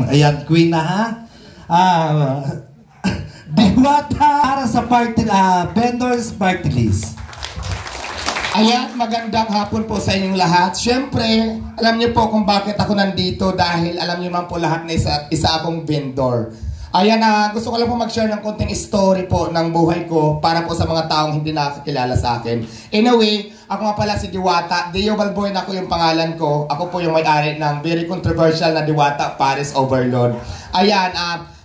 Ayan, Queen na ha. Diwata para sa party, vendors party list. Ayan, magandang hapon po sa inyong lahat. Siyempre, alam niyo po kung bakit ako nandito dahil alam niyo man po lahat na isa akong vendor. Ayan, gusto ko lang po mag-share ng konting story po ng buhay ko para po sa mga taong hindi nakakilala sa akin. Anyway, ako nga pala si Diwata. Dio Balbuena ako yung pangalan ko. Ako po yung may-ari ng very controversial na Diwata Paris Overload. Ayan,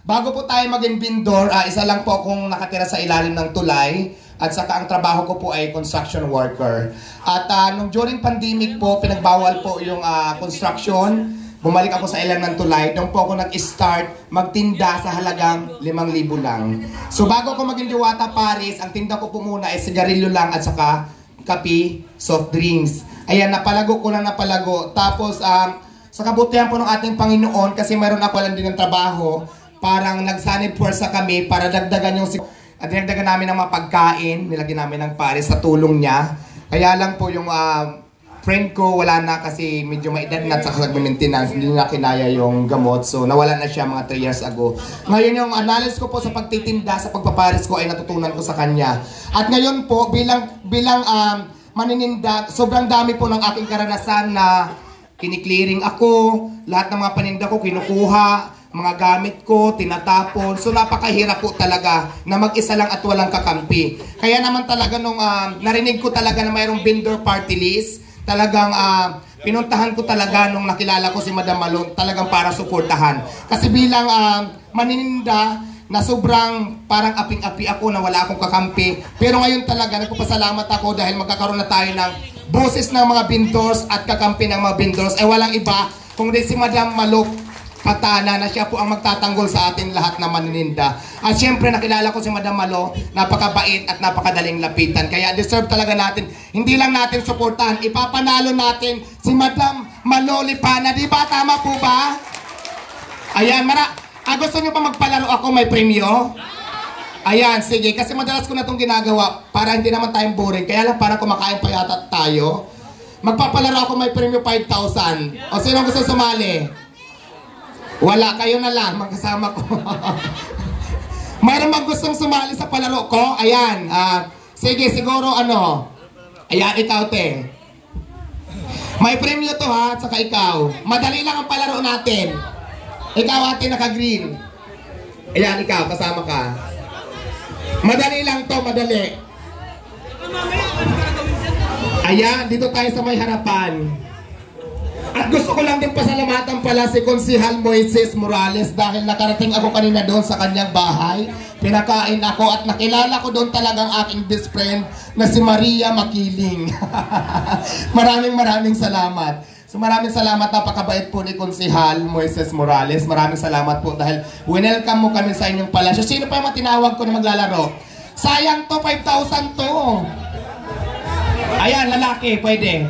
bago po tayo maging vendor, isa lang po akong nakatira sa ilalim ng tulay. At saka ang trabaho ko po ay construction worker. At nung during pandemic po, pinagbawal po yung construction. Bumalik ako sa ilalim ng tulay. Doon po ako nag-start magtinda sa halagang 5,000 lang. So bago ako maging Diwata Paris, ang tinda ko po muna ay sigarilyo lang at saka kape, soft drinks. Ayan, napalago ko lang napalago. Tapos sa kabutihan po ng ating Panginoon, kasi mayroon ako lang din ng trabaho, parang nagsanib puwersa kami para dagdagan yung at dinagdagan namin ng mga pagkain, nilagyan namin ng Paris sa tulong niya. Kaya lang po yung friend ko wala na kasi medyo maedad na at saka nagme-maintenance, hindi na kinaya yung gamot. So nawala na siya mga 3 years ago. Ngayon yung analysis ko po sa pagtitinda, sa pagpaparis ko ay natutunan ko sa kanya. At ngayon po bilang manininda, sobrang dami po ng aking karanasan na kiniklearing ako, lahat ng mga paninda ko kinukuha, mga gamit ko, tinatapon. So napakahirap po talaga na mag-isa lang at walang kakampi. Kaya naman talaga nung narinig ko talaga na mayroong vendor party list, talagang pinuntahan ko talaga nung nakilala ko si Madam Malo, talagang para suportahan. Kasi bilang manininda na sobrang parang aping-api ako na wala akong kakampi. Pero ngayon talaga nagpapasalamat ako dahil magkakaroon na tayo ng boses ng mga vendors at kakampi ng mga vendors. Ay walang iba kundi si Madam Malo Patana na siya po ang magtatanggol sa atin lahat na manininda. At syempre nakilala ko si Madam Malo, napakabait at napakadaling lapitan. Kaya deserve talaga natin, hindi lang natin suportahan, ipapanalo natin si Madam Malo Lipana. Di ba? Tama po ba? Ayan, gusto nyo pa magpalaro ako, may premyo? Ayan, sige. Kasi madalas ko na itong ginagawa para hindi naman tayong boring. Kaya lang para kumakain pa yata tayo. Magpapalaro ako, may premyo 5,000. O sino gusto sumali? Wala, kayo na lang, magkasama ko. Mayroon bang gustong sumali sa palaro ko? Ayan, sige, siguro ayan, ikaw te. May premyo to ha, at saka ikaw. Madali lang ang palaro natin. Ikaw ate naka-green. Ayan, ikaw, kasama ka. Madali lang to, madali. Ayan, dito tayo sa may harapan. At gusto ko lang din pasalamatan pala si Konsehal Moises Morales dahil nakarating ako kanina doon sa kanyang bahay. Pinakain ako at nakilala ko doon talagang aking best friend na si Maria Makiling. Maraming salamat. So maraming salamat, napakabait po ni Konsehal Moises Morales. Maraming salamat po dahil welcome mo kami sa inyong palasyo. Sino pa yung matinawag ko na maglalaro? Sayang to, 5,000 to. Ayan, lalaki, pwede.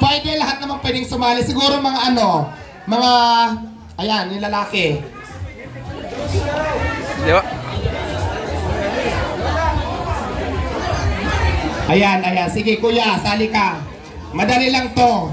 Pwede, lahat naman pwedeng sumali. Siguro mga ayan, yung lalaki. Ayan, sige kuya, sali ka. Madali lang to.